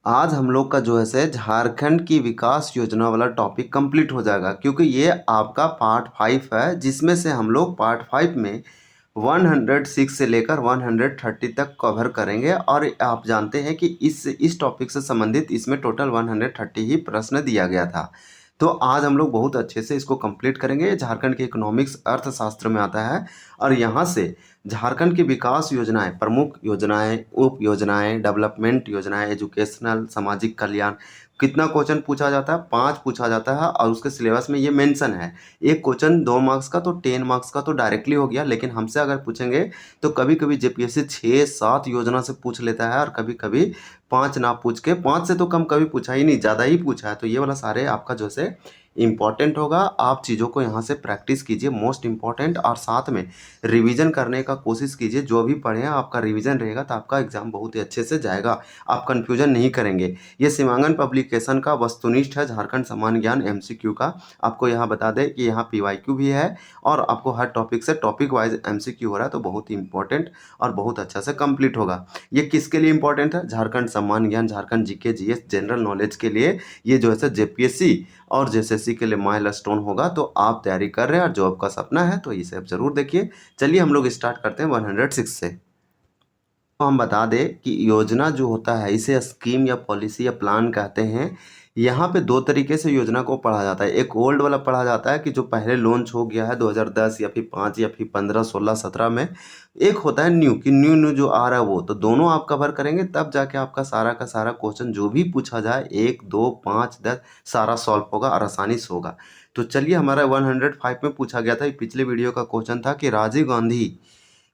आज हम लोग का जो है से झारखंड की विकास योजना वाला टॉपिक कंप्लीट हो जाएगा, क्योंकि ये आपका पार्ट 5 है, जिसमें से हम लोग पार्ट 5 में 106 से लेकर 130 तक कवर करेंगे। और आप जानते हैं कि इस टॉपिक से संबंधित इसमें टोटल 130 ही प्रश्न दिया गया था। तो आज हम लोग बहुत अच्छे से इसको कंप्लीट करेंगे। ये झारखंड के इकोनॉमिक्स अर्थशास्त्र में आता है और यहाँ से झारखंड की विकास योजनाएं, प्रमुख योजनाएं, उप योजनाएं, डेवलपमेंट योजनाएं, एजुकेशनल, सामाजिक कल्याण, कितना क्वेश्चन पूछा जाता है? 5 पूछा जाता है और उसके सिलेबस में ये मेंशन है। एक क्वेश्चन 2 मार्क्स का तो 10 मार्क्स का तो डायरेक्टली हो गया, लेकिन हमसे अगर पूछेंगे तो कभी कभी जेपीएससी 6-7 योजना से पूछ लेता है और कभी कभी 5 ना पूछ के, 5 से तो कम कभी पूछा ही नहीं, ज़्यादा ही पूछा है। तो ये वाला सारे आपका जो से इम्पॉर्टेंट होगा। आप चीज़ों को यहाँ से प्रैक्टिस कीजिए, मोस्ट इम्पॉर्टेंट, और साथ में रिवीजन करने का कोशिश कीजिए। जो भी पढ़ें आपका रिवीजन रहेगा तो आपका एग्जाम बहुत ही अच्छे से जाएगा, आप कन्फ्यूजन नहीं करेंगे। ये सीमांकन पब्लिकेशन का वस्तुनिष्ठ है, झारखंड सामान्य ज्ञान एमसीक्यू का। आपको यहाँ बता दें कि यहाँ पीवाईक्यू भी है और आपको हर टॉपिक से टॉपिक वाइज एमसीक्यू हो रहा है, तो बहुत ही इंपॉर्टेंट और बहुत अच्छा से कंप्लीट होगा। ये किसके लिए इंपॉर्टेंट है? झारखंड सामान्य ज्ञान, Jharkhand GK GS general knowledge के लिए। ये जो है जेपीएससी और जेएसएससी के लिए माइलस्टोन होगा। तो आप तैयारी कर रहे हैं और जॉब का सपना है तो इसे आप जरूर देखिए। चलिए हम लोग स्टार्ट करते हैं 106 से। तो हम बता दें कि योजना जो होता है इसे स्कीम या पॉलिसी या प्लान कहते हैं। यहाँ पे दो तरीके से योजना को पढ़ा जाता है। एक ओल्ड वाला पढ़ा जाता है कि जो पहले लॉन्च हो गया है 2010 या फिर 5 या फिर 15, 16, 17 में। एक होता है न्यू, कि न्यू न्यू जो आ रहा है वो। तो दोनों आप कवर करेंगे तब जाके आपका सारा का सारा क्वेश्चन जो भी पूछा जाए 1, 2, 5, 10 सारा सॉल्व होगा और आसानी से होगा। तो चलिए, हमारा 105 में पूछा गया था, ये पिछले वीडियो का क्वेश्चन था कि राजीव गांधी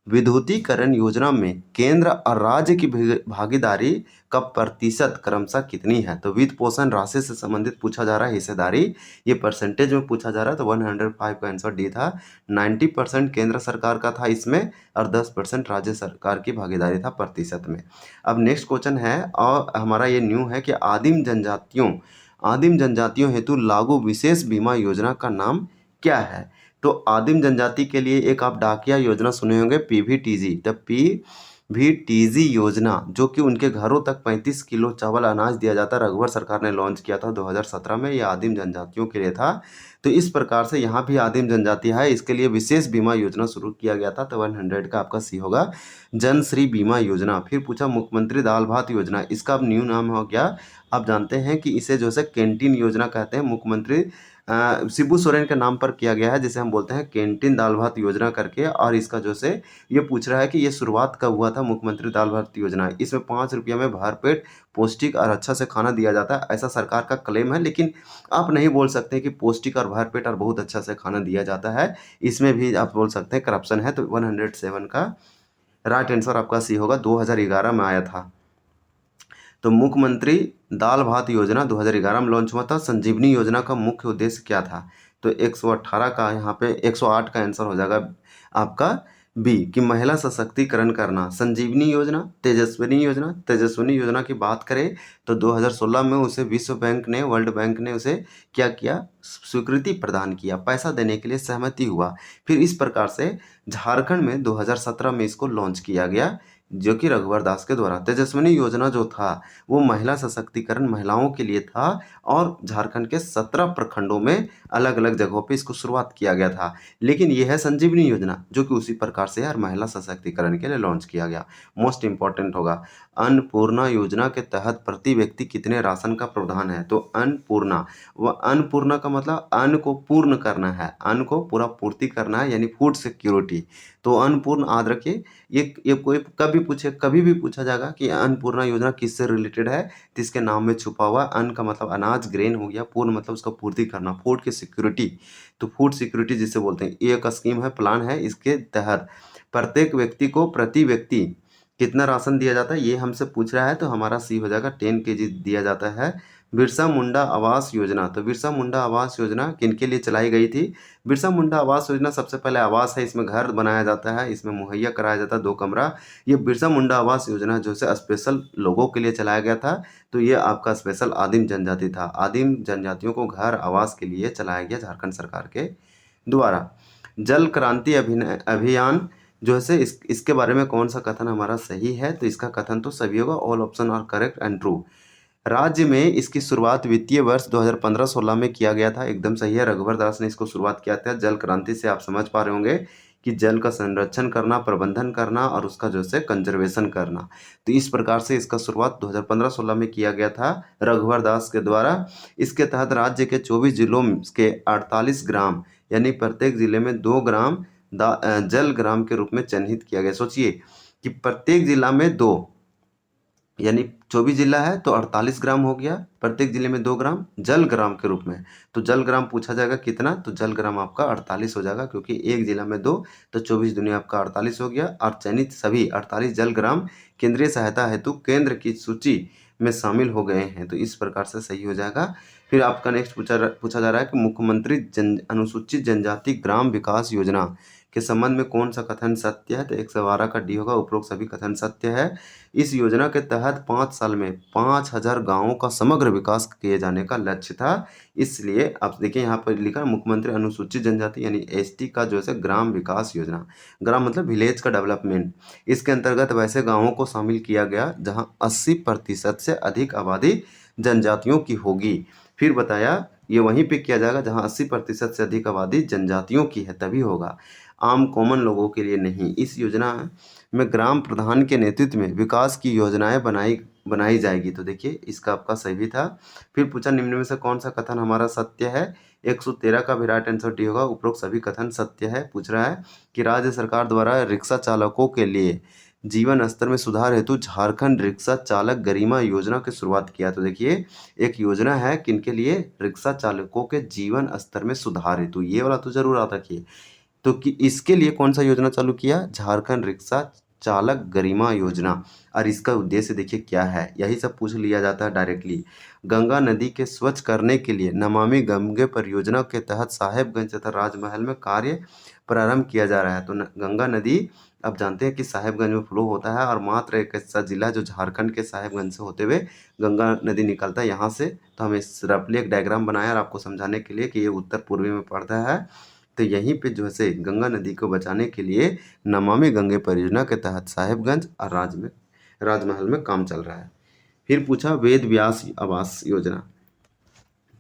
विद्युतीकरण योजना में केंद्र और राज्य की भागीदारी का प्रतिशत क्रमशः कितनी है? तो वित्त पोषण राशि से संबंधित पूछा जा रहा है, हिस्सेदारी, ये परसेंटेज में पूछा जा रहा है। तो 105 का आंसर डी था। 90% केंद्र सरकार का था इसमें और 10% राज्य सरकार की भागीदारी था प्रतिशत में। अब नेक्स्ट क्वेश्चन है और हमारा ये न्यू है कि आदिम जनजातियों हेतु लागू विशेष बीमा योजना का नाम क्या है? तो आदिम जनजाति के लिए एक आप डाकिया योजना सुने होंगे, पीवीटीजी। तो पीवीटीजी योजना, जो कि उनके घरों तक 35 किलो चावल अनाज दिया जाता है, रघुवर सरकार ने लॉन्च किया था 2017 में। ये आदिम जनजातियों के लिए था। तो इस प्रकार से यहाँ भी आदिम जनजाति है, इसके लिए विशेष बीमा योजना शुरू किया गया था। तो 100 का आपका सी होगा जन श्री बीमा योजना। फिर पूछा मुख्यमंत्री दाल भात योजना, इसका अब न्यू नाम हो गया। आप जानते हैं कि इसे जो है कैंटीन योजना कहते हैं। मुख्यमंत्री शिबू सोरेन के नाम पर किया गया है, जिसे हम बोलते हैं कैंटीन दाल भात योजना करके। और इसका जो से ये पूछ रहा है कि ये शुरुआत कब हुआ था मुख्यमंत्री दाल भात योजना। इसमें 5 रुपये में भरपेट पौष्टिक और अच्छा से खाना दिया जाता है, ऐसा सरकार का क्लेम है। लेकिन आप नहीं बोल सकते कि पौष्टिक और भरपेट और बहुत अच्छा से खाना दिया जाता है, इसमें भी आप बोल सकते हैं करप्शन है। तो 107 का राइट आंसर आपका सी होगा, 2011 में आया था। तो मुख्यमंत्री दाल भात योजना 2011 में लॉन्च हुआ था। संजीवनी योजना का मुख्य उद्देश्य क्या था? तो 118 का यहाँ पे 108 का आंसर हो जाएगा आपका बी, कि महिला सशक्तिकरण करना। संजीवनी योजना, तेजस्विनी योजना की बात करें तो 2016 में उसे विश्व बैंक ने, वर्ल्ड बैंक ने उसे क्या किया? स्वीकृति प्रदान किया, पैसा देने के लिए सहमति हुआ। फिर इस प्रकार से झारखंड में 2017 में इसको लॉन्च किया गया, जो कि रघुवर दास के द्वारा। तेजस्विनी योजना जो था वो महिला सशक्तिकरण, महिलाओं के लिए था और झारखंड के 17 प्रखंडों में अलग अलग जगहों पे इसको शुरुआत किया गया था। लेकिन यह है संजीवनी योजना, जो कि उसी प्रकार से यार महिला सशक्तिकरण के लिए लॉन्च किया गया। मोस्ट इंपॉर्टेंट होगा अन्नपूर्णा योजना के तहत प्रति व्यक्ति कितने राशन का प्रावधान है? तो अन्नपूर्णा, वह अन्नपूर्णा का मतलब अन्न को पूर्ण करना है, अन्न को पूरा पूर्ति करना है, यानी फूड सिक्योरिटी। तो अन्नपूर्ण याद रखिए। ये कोई कभी भी पूछा जाएगा कि अन्नपूर्णा योजना किससे रिलेटेड है, तो इसके नाम में छुपा हुआ अन्न का मतलब अनाज, ग्रेन हो गया, पूर्ण मतलब उसका पूर्ति करना, फूड की सिक्योरिटी। तो फूड सिक्योरिटी जिसे बोलते हैं, ये एक स्कीम है, प्लान है। इसके तहत प्रत्येक व्यक्ति को प्रति व्यक्ति कितना राशन दिया जाता है, ये हमसे पूछ रहा है। तो हमारा सी हो जाएगा 10 केजी दिया जाता है। बिरसा मुंडा आवास योजना, तो बिरसा मुंडा आवास योजना किनके लिए चलाई गई थी? बिरसा मुंडा आवास योजना सबसे पहले आवास है, इसमें घर बनाया जाता है, इसमें मुहैया कराया जाता है 2 कमरा। ये बिरसा मुंडा आवास योजना जो है स्पेशल लोगों के लिए चलाया गया था। तो ये आपका स्पेशल आदिम जनजाति था, आदिम जनजातियों को घर आवास के लिए चलाया गया झारखंड सरकार के द्वारा। जल क्रांति अभियान जो है से इसके बारे में कौन सा कथन हमारा सही है? तो इसका कथन तो सभी होगा, all option are correct and true. राज्य में इसकी शुरुआत वित्तीय वर्ष 2015-16 में किया गया था। एकदम सही है, रघुवर दास ने इसको शुरुआत किया था। जल क्रांति से आप समझ पा रहे होंगे कि जल का संरक्षण करना, प्रबंधन करना और उसका जो है कंजर्वेशन करना। तो इस प्रकार से इसका शुरुआत 2015-16 में किया गया था रघुवर दास के द्वारा। इसके तहत राज्य के 24 जिलों के 48 ग्राम, यानी प्रत्येक जिले में 2 ग्राम जल ग्राम के रूप में चिन्हित किया गया। सोचिए कि प्रत्येक जिला में 2, यानी 24 जिला है तो 48 ग्राम हो गया, प्रत्येक जिले में 2 ग्राम जल ग्राम के रूप में। तो जल ग्राम पूछा जाएगा कितना, तो जल ग्राम आपका 48 हो जाएगा, क्योंकि एक जिला में 2 तो 24 दुनिया आपका 48 हो गया। और चयनित सभी 48 जल ग्राम केंद्रीय सहायता हेतु केंद्र की सूची में शामिल हो गए हैं। तो इस प्रकार से सही हो जाएगा। फिर आपका नेक्स्ट पूछा जा रहा है कि मुख्यमंत्री अनुसूचित जनजाति ग्राम विकास योजना के संबंध में कौन सा कथन सत्य है। तो 112 का डी होगा, उपरोक्त सभी कथन सत्य है। इस योजना के तहत 5 साल में 5000 गांवों का समग्र विकास किए जाने का लक्ष्य था। इसलिए आप देखिए यहाँ पर लिखा मुख्यमंत्री अनुसूचित जनजाति यानी एसटी का जो है ग्राम विकास योजना, ग्राम मतलब विलेज का डेवलपमेंट। इसके अंतर्गत वैसे गांवों को शामिल किया गया जहां 80% से अधिक आबादी जनजातियों की होगी। फिर बताया ये वहीं पे किया जाएगा जहां 80% से अधिक आबादी जनजातियों की है, तभी होगा, आम कॉमन लोगों के लिए नहीं। इस योजना में ग्राम प्रधान के नेतृत्व में विकास की योजनाएं बनाई जाएगी। तो देखिए इसका आपका सही भी था। फिर पूछा निम्न में से कौन सा कथन हमारा सत्य है। 113 का भी राइट आंसर डी होगा, उपरोक्त सभी कथन सत्य है। पूछ रहा है कि राज्य सरकार द्वारा रिक्शा चालकों के लिए जीवन स्तर में सुधार हेतु झारखंड रिक्शा चालक गरिमा योजना की शुरुआत किया। तो देखिए एक योजना है किनके लिए, रिक्शा चालकों के जीवन स्तर में सुधार हेतु, ये वाला तो जरूर याद रखिए। तो कि इसके लिए कौन सा योजना चालू किया, झारखंड रिक्शा चालक गरिमा योजना। और इसका उद्देश्य देखिए क्या है, यही सब पूछ लिया जाता है डायरेक्टली। गंगा नदी के स्वच्छ करने के लिए नमामि गंगे परियोजना के तहत साहेबगंज तथा राजमहल में कार्य प्रारंभ किया जा रहा है। तो गंगा नदी आप जानते हैं कि साहेबगंज में फ्लो होता है, और मात्र एक ऐसा जिला जो झारखंड के साहेबगंज से होते हुए गंगा नदी निकलता है यहाँ से। तो हमें रफली एक डायग्राम बनाया और आपको समझाने के लिए कि ये उत्तर पूर्वी में पड़ता है। तो यहीं पे जो है गंगा नदी को बचाने के लिए नमामि गंगे परियोजना के तहत साहेबगंज और राजमहल में काम चल रहा है। फिर पूछा वेद व्यास आवास योजना।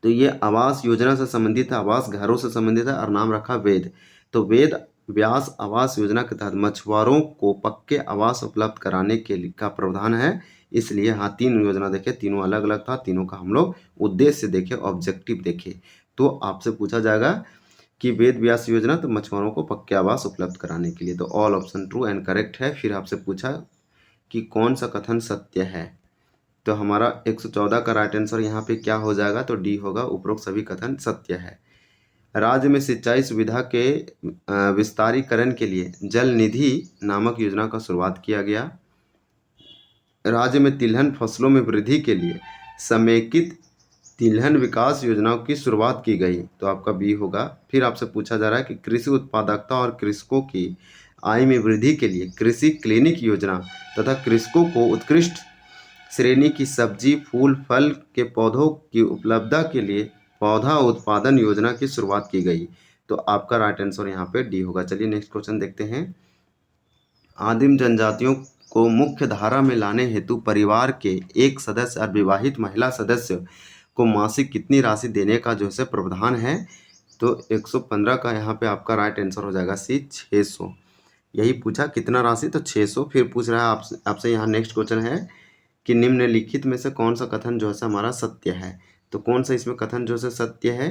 तो ये आवास योजना से संबंधित है, आवास घरों से संबंधित है और नाम रखा वेद। तो वेद व्यास आवास योजना के तहत मछुआरों को पक्के आवास उपलब्ध कराने के लिए का प्रावधान है। इसलिए हाँ 3 योजना देखे, तीनों अलग अलग था, तीनों का हम लोग उद्देश्य देखे, ऑब्जेक्टिव देखे। तो आपसे पूछा जाएगा कि वेद व्यास योजना तो मछुआरों को पक्के आवास उपलब्ध कराने के लिए, तो all option true and correct है। फिर आपसे पूछा कि कौन सा कथन सत्य है। तो हमारा 114 का राइट आंसर यहाँ पे क्या हो जाएगा, तो डी होगा, उपरोक्त सभी कथन सत्य है। राज्य में सिंचाई सुविधा के विस्तारीकरण के लिए जल निधि नामक योजना का शुरुआत किया गया। राज्य में तिलहन फसलों में वृद्धि के लिए समेकित तिलहन विकास योजनाओं की शुरुआत की गई। तो आपका बी होगा। फिर आपसे पूछा जा रहा है कि कृषि उत्पादकता और कृषकों की आय में वृद्धि के लिए कृषि क्लिनिक योजना तथा कृषकों को उत्कृष्ट श्रेणी की सब्जी फूल फल के पौधों की उपलब्धता के लिए पौधा उत्पादन योजना की शुरुआत की गई। तो आपका राइट आंसर यहाँ पे डी होगा। चलिए नेक्स्ट क्वेश्चन देखते हैं। आदिम जनजातियों को मुख्य धारा में लाने हेतु परिवार के एक सदस्य और विवाहित महिला सदस्य को मासिक कितनी राशि देने का जो है प्रावधान है। तो 115 का यहाँ पे आपका राइट आंसर हो जाएगा सी 600। यही पूछा कितना राशि, तो 600। फिर पूछ रहा है आपसे यहाँ नेक्स्ट क्वेश्चन है कि निम्नलिखित में से कौन सा कथन जो है हमारा सत्य है। तो कौन सा इसमें कथन जो है सत्य है,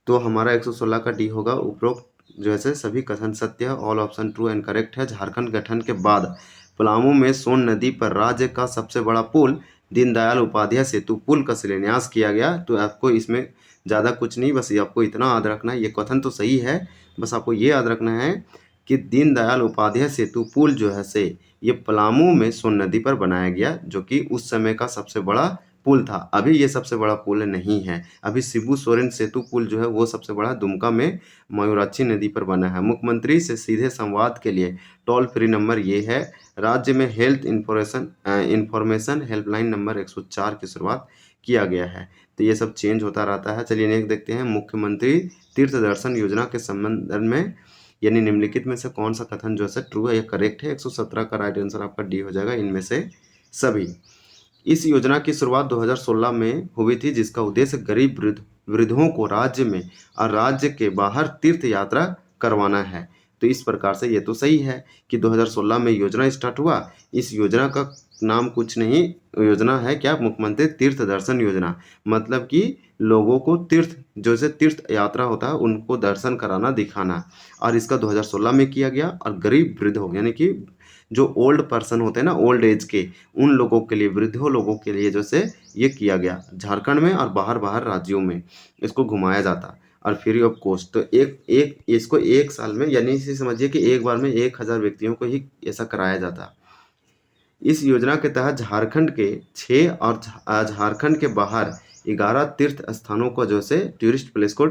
तो हमारा 116 का डी होगा, उपरोक्त जो है सभी कथन सत्य है, all option true and correct है। झारखंड गठन के बाद पलामू में सोन नदी पर राज्य का सबसे बड़ा पुल दीनदयाल उपाध्याय सेतु पुल का शिलान्यास किया गया। तो आपको इसमें ज़्यादा कुछ नहीं, बस आपको इतना याद रखना है, ये कथन तो सही है, बस आपको ये याद रखना है कि दीनदयाल उपाध्याय सेतु पुल जो है ये पलामू में सोन नदी पर बनाया गया, जो कि उस समय का सबसे बड़ा पुल था। अभी ये सबसे बड़ा पुल नहीं है, अभी शिबू सोरेन सेतु पुल जो है वो सबसे बड़ा दुमका में मयूराक्षी नदी पर बना है। मुख्यमंत्री से सीधे संवाद के लिए टोल फ्री नंबर ये है। राज्य में हेल्थ इंफॉर्मेशन हेल्पलाइन नंबर 104 की शुरुआत किया गया है। तो ये सब चेंज होता रहता है। चलिए नेक्स्ट देखते हैं। मुख्यमंत्री तीर्थ दर्शन योजना के संबंध में यानी निम्नलिखित में से कौन सा कथन जो है ट्रू है या करेक्ट है। 117 का राइट आंसर आपका डी हो जाएगा, इनमें से सभी। इस योजना की शुरुआत 2016 में हुई थी, जिसका उद्देश्य गरीब वृद्धों को राज्य में और राज्य के बाहर तीर्थ यात्रा करवाना है। तो इस प्रकार से ये तो सही है कि 2016 में योजना स्टार्ट हुआ। इस योजना का नाम कुछ नहीं, योजना है क्या, मुख्यमंत्री तीर्थ दर्शन योजना। मतलब कि लोगों को तीर्थ, जैसे तीर्थ यात्रा होता है उनको दर्शन कराना, दिखाना। और इसका 2016 में किया गया। और गरीब वृद्धों यानी कि जो ओल्ड पर्सन होते हैं ना, ओल्ड एज के, उन लोगों के लिए, वृद्धों लोगों के लिए जैसे ये किया गया झारखंड में और बाहर बाहर राज्यों में इसको घुमाया जाता और फ्री ऑफ कॉस्ट। तो एक एक इसको एक साल में, यानी इसे समझिए कि एक बार में 1000 व्यक्तियों को ही ऐसा कराया जाता। इस योजना के तहत झारखंड के 6 और झारखंड के बाहर 11 तीर्थ स्थानों को जैसे टूरिस्ट प्लेस को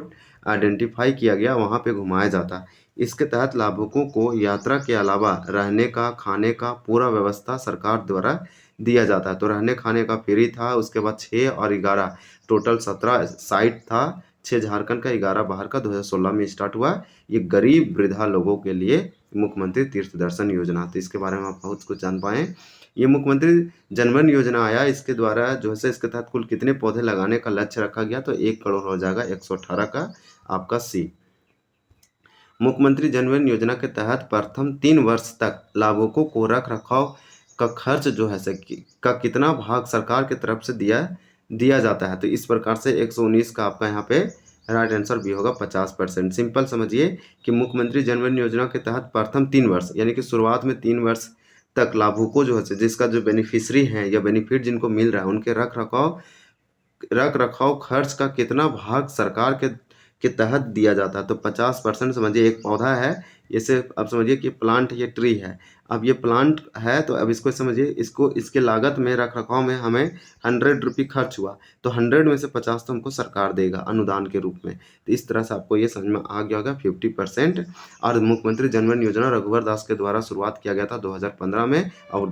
आइडेंटिफाई किया गया, वहाँ पे घुमाया जाता। इसके तहत लाभुकों को यात्रा के अलावा रहने का, खाने का पूरा व्यवस्था सरकार द्वारा दिया जाता है। तो रहने खाने का फ्री था। उसके बाद 6 और 11 टोटल 17 साइट था, 6 झारखंड का, 11 बाहर का, 2016 में स्टार्ट हुआ। ये गरीब वृद्धा लोगों के लिए मुख्यमंत्री तीर्थ दर्शन योजना। तो इसके बारे में आप बहुत कुछ जान पाएँ। ये मुख्यमंत्री जनवन योजना आया, इसके द्वारा जो है इसके तहत कुल कितने पौधे लगाने का लक्ष्य रखा गया, तो 1 करोड़ हो जाएगा, 118 का आपका सी। मुख्यमंत्री जनवन योजना के तहत प्रथम 3 वर्ष तक लाभुकों को रख रखाव का खर्च जो है का कितना भाग सरकार की तरफ से दिया जाता है। तो इस प्रकार से 119 का आपका यहाँ पे राइट आंसर भी होगा 50%। सिंपल समझिए कि मुख्यमंत्री जनवन योजना के तहत प्रथम 3 वर्ष यानी कि शुरुआत में 3 वर्ष तक लाभुकों जो है, जिसका जो बेनिफिशरी है या बेनिफिट जिनको मिल रहा है, उनके रख रखाव खर्च का कितना भाग सरकार के तहत दिया जाता है। तो 50% समझिए। एक पौधा है, जैसे अब समझिए कि प्लांट, ये ट्री है। अब ये प्लांट है, तो अब इसको समझिए, इसको इसके लागत में, रख रखाव में हमें 100 रुपये खर्च हुआ, तो 100 में से 50 तो हमको सरकार देगा अनुदान के रूप में। तो इस तरह से आपको ये समझ में आ गया होगा 50%। और मुख्यमंत्री जनवन योजना रघुवर दास के द्वारा शुरुआत किया गया था 2015 में, और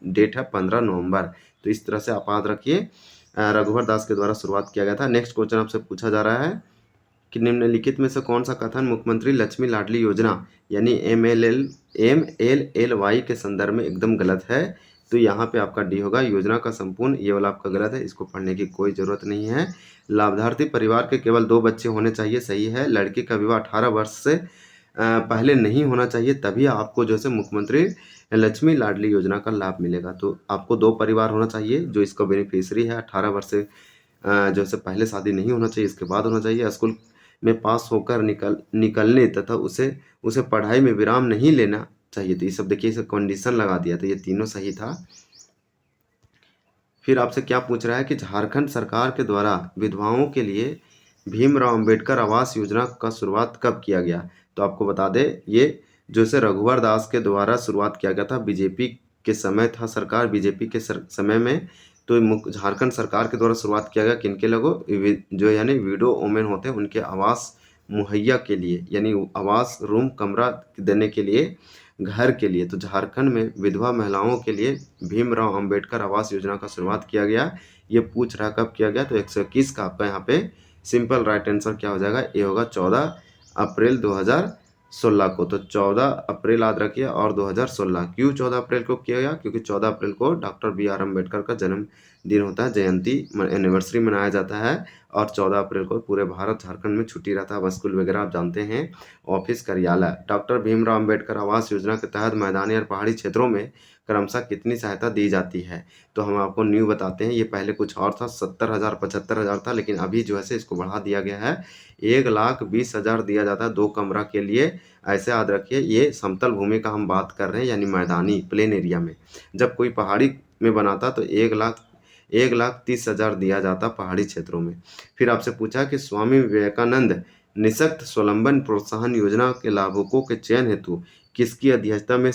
डेट है 15 नवंबर। तो इस तरह से आप याद रखिए, रघुवर दास के द्वारा शुरुआत किया गया था। नेक्स्ट क्वेश्चन आपसे पूछा जा रहा है कि निम्नलिखित में से कौन सा कथन मुख्यमंत्री लक्ष्मी लाडली योजना यानी MLLY के संदर्भ में एकदम गलत है। तो यहाँ पे आपका डी होगा, योजना का संपूर्ण, ये वाला आपका गलत है, इसको पढ़ने की कोई ज़रूरत नहीं है। लाभार्थी परिवार के केवल 2 बच्चे होने चाहिए, सही है। लड़की का विवाह 18 वर्ष से पहले नहीं होना चाहिए, तभी आपको जो है मुख्यमंत्री लक्ष्मी लाडली योजना का लाभ मिलेगा। तो आपको 2 परिवार होना चाहिए जो इसका बेनिफिशियरी है। 18 वर्ष से जो है पहले शादी नहीं होना चाहिए, इसके बाद होना चाहिए। स्कूल में पास होकर निकलने तथा उसे पढ़ाई में विराम नहीं लेना चाहिए। तो ये सब देखिए, इसे कंडीशन लगा दिया, तो ये तीनों सही था। फिर आपसे क्या पूछ रहा है कि झारखंड सरकार के द्वारा विधवाओं के लिए भीमराव अंबेडकर आवास योजना का शुरुआत कब किया गया। तो आपको बता दें, ये जो से रघुवर दास के द्वारा शुरुआत किया गया था, बीजेपी के समय था सरकार, बीजेपी के समय में। तो झारखंड सरकार के द्वारा शुरुआत किया गया किनके लोगों, जो यानी विडो वोमेन होते हैं, उनके आवास मुहैया के लिए, यानी आवास, रूम, कमरा देने के लिए, घर के लिए। तो झारखंड में विधवा महिलाओं के लिए भीमराव अंबेडकर आवास योजना का शुरुआत किया गया। ये पूछ रहा कब किया गया, तो 121 का आपका यहाँ पे सिंपल राइट आंसर क्या हो जाएगा, ये होगा 14 अप्रैल 2016 को। तो 14 अप्रैल याद रखिए और 2016। क्यों 14 अप्रैल को किया गया, क्योंकि 14 अप्रैल को डॉक्टर BR अम्बेडकर का जन्मदिन होता है, जयंती एनिवर्सरी मनाया जाता है। और 14 अप्रैल को पूरे भारत झारखंड में छुट्टी रहता है, बस स्कूल वगैरह आप जानते हैं, ऑफिस, कार्यालय। डॉक्टर भीमराव अंबेडकर आवास योजना के तहत मैदानी और पहाड़ी क्षेत्रों में क्रमशः कितनी सहायता दी जाती है। तो हम आपको न्यू बताते हैं, ये पहले कुछ और था, 70,000 75,000 था, लेकिन अभी जो है इसको बढ़ा दिया गया है, 1,20,000 दिया जाता है 2 कमरा के लिए। ऐसे याद रखिए, ये समतल भूमि का हम बात कर रहे हैं, यानी मैदानी प्लेन एरिया में। जब कोई पहाड़ी में बनाता तो 1,30,000 दिया जाता पहाड़ी क्षेत्रों में। फिर आपसे पूछा कि स्वामी विवेकानंद निःशक्त स्वावलंबन प्रोत्साहन योजना के लाभुकों के चयन हेतु किसकी अध्यक्षता में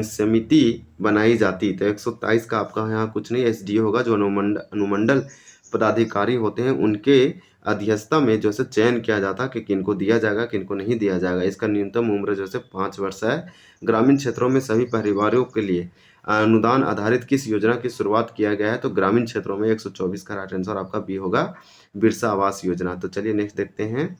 समिति बनाई जाती। तो 127 का आपका यहाँ कुछ नहीं, SD होगा, जो अनुमंडल पदाधिकारी होते हैं, उनके अध्यक्षता में जो है चयन किया जाता कि किनको दिया जाएगा, किनको नहीं दिया जाएगा। इसका न्यूनतम उम्र जो है 5 वर्ष है। ग्रामीण क्षेत्रों में सभी परिवारों के लिए अनुदान आधारित किस योजना की शुरुआत किया गया है। तो ग्रामीण क्षेत्रों में 124 का राइट आंसर आपका बी होगा, बिरसा आवास योजना। तो चलिए नेक्स्ट देखते हैं।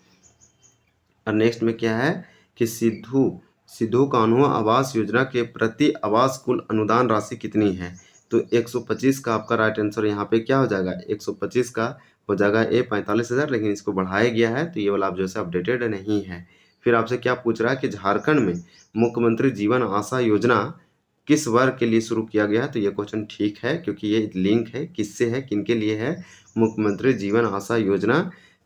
और नेक्स्ट में क्या है कि सिद्धू कान्हू आवास योजना के प्रति आवास कुल अनुदान राशि कितनी है। तो 125 का आपका राइट आंसर यहाँ पे क्या हो जाएगा, 125 का हो जाएगा ए 45,000, लेकिन इसको बढ़ाया गया है तो ये वाला आप जो है अपडेटेड नहीं है। फिर आपसे क्या पूछ रहा है कि झारखंड में मुख्यमंत्री जीवन आशा योजना किस वर्ग के लिए शुरू किया गया है, तो ये क्वेश्चन ठीक है क्योंकि ये लिंक है, किससे है, किनके लिए है, मुख्यमंत्री जीवन आशा योजना।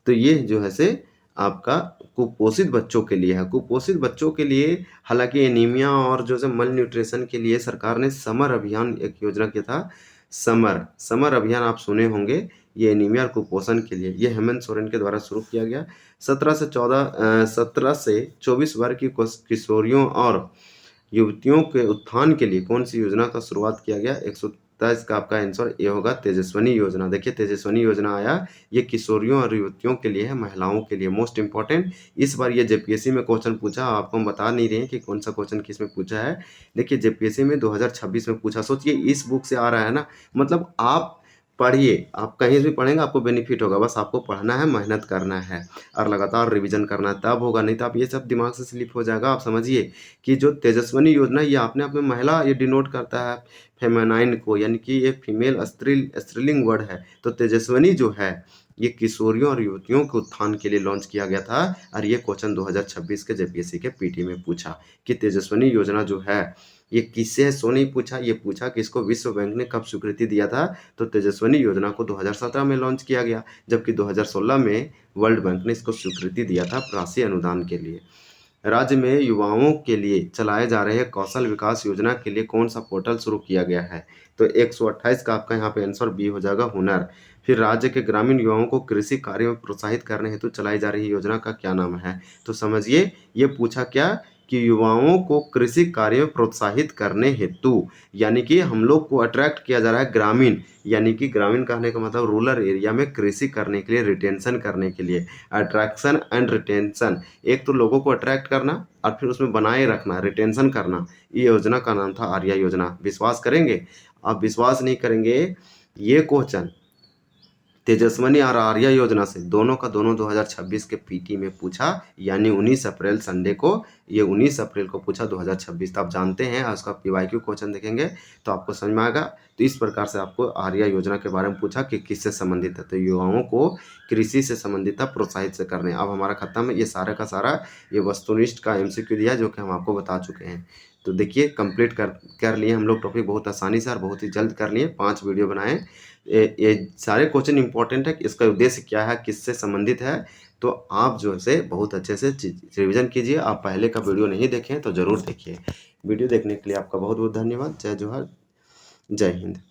तो ये जो है से आपका कुपोषित बच्चों के लिए है। कुपोषित बच्चों के लिए हालांकि एनीमिया और जो है मल न्यूट्रिशन के लिए सरकार ने समर अभियान एक योजना किया था। समर अभियान आप सुने होंगे, ये एनीमिया और कुपोषण के लिए ये हेमंत सोरेन के द्वारा शुरू किया गया। 17 से 24 वर्ष की किशोरियों और युवतियों के उत्थान के लिए कौन सी योजना का शुरुआत किया गया, 127 का आपका आंसर ये होगा तेजस्विनी योजना। देखिए तेजस्विनी योजना आया, ये किशोरियों और युवतियों के लिए है, महिलाओं के लिए मोस्ट इंपॉर्टेंट। इस बार ये जेपीएससी में क्वेश्चन पूछा, आपको हम बता नहीं रहे हैं कि कौन सा क्वेश्चन किस में पूछा है। देखिए जेपीएससी में 2026 में पूछा, सोचिए इस बुक से आ रहा है ना, मतलब आप पढ़िए, आप कहीं भी पढ़ेंगे आपको बेनिफिट होगा, बस आपको पढ़ना है, मेहनत करना है और लगातार रिवीजन करना है, तब होगा, नहीं तो आप ये सब दिमाग से स्लिप हो जाएगा। आप समझिए कि जो तेजस्विनी योजना ये अपने आप में महिला ये डिनोट करता है फेमेनाइन को, यानी कि ये फीमेल स्त्रीलिंग वर्ड है। तो तेजस्विनी जो है ये किशोरियों और युवतियों के उत्थान के लिए लॉन्च किया गया था और ये क्वेश्चन 2026 के जेपीएससी के पीटी में पूछा कि तेजस्विनी योजना जो है ये किससे है, सो नहीं पूछा, ये पूछा कि इसको विश्व बैंक ने कब स्वीकृति दिया था। तो तेजस्विनी योजना को 2017 में लॉन्च किया गया, जबकि 2016 में वर्ल्ड बैंक ने इसको स्वीकृति दिया था राशि अनुदान के लिए। राज्य में युवाओं के लिए चलाए जा रहे कौशल विकास योजना के लिए कौन सा पोर्टल शुरू किया गया है, तो 128 का आपका यहाँ पे आंसर बी हो जाएगा, हुनर। फिर राज्य के ग्रामीण युवाओं को कृषि कार्य में प्रोत्साहित करने हेतु चलाई जा रही योजना का क्या नाम है, तो समझिए ये पूछा क्या कि युवाओं को कृषि कार्य में प्रोत्साहित करने हेतु, यानी कि हम लोग को अट्रैक्ट किया जा रहा है ग्रामीण, यानी कि ग्रामीण कहने का मतलब रूरल एरिया में कृषि करने के लिए, रिटेंशन करने के लिए, अट्रैक्शन एंड रिटेंशन। एक तो लोगों को अट्रैक्ट करना और फिर उसमें बनाए रखना, रिटेंशन करना, ये योजना का नाम था आर्या योजना। विश्वास करेंगे, आप विश्वास नहीं करेंगे, ये क्वेश्चन तेजस्विनी और आर्या योजना से दोनों का दोनों 2026 के पीटी में पूछा, यानी 19 अप्रैल संडे को, ये 19 अप्रैल को पूछा 2026। तो आप जानते हैं, उसका पीवाईक्यू क्वेश्चन देखेंगे तो आपको समझ में आएगा। तो इस प्रकार से आपको आर्या योजना के बारे में पूछा कि किससे संबंधित है, तो युवाओं को कृषि से संबंधित प्रोत्साहित से करने। अब हमारा खत्म है, ये सारा का सारा ये वस्तुनिष्ठ का एमसीक्यू दिया जो कि हम आपको बता चुके हैं। तो देखिए कंप्लीट कर लिए हम लोग टॉपिक बहुत आसानी से और बहुत ही जल्द कर लिए, 5 वीडियो बनाए। ये सारे क्वेश्चन इंपॉर्टेंट है, इसका उद्देश्य क्या है, किससे संबंधित है, तो आप जो है बहुत अच्छे से रिवीजन कीजिए। आप पहले का वीडियो नहीं देखें तो ज़रूर देखिए। वीडियो देखने के लिए आपका बहुत बहुत धन्यवाद। जय जोहार, जय हिंद।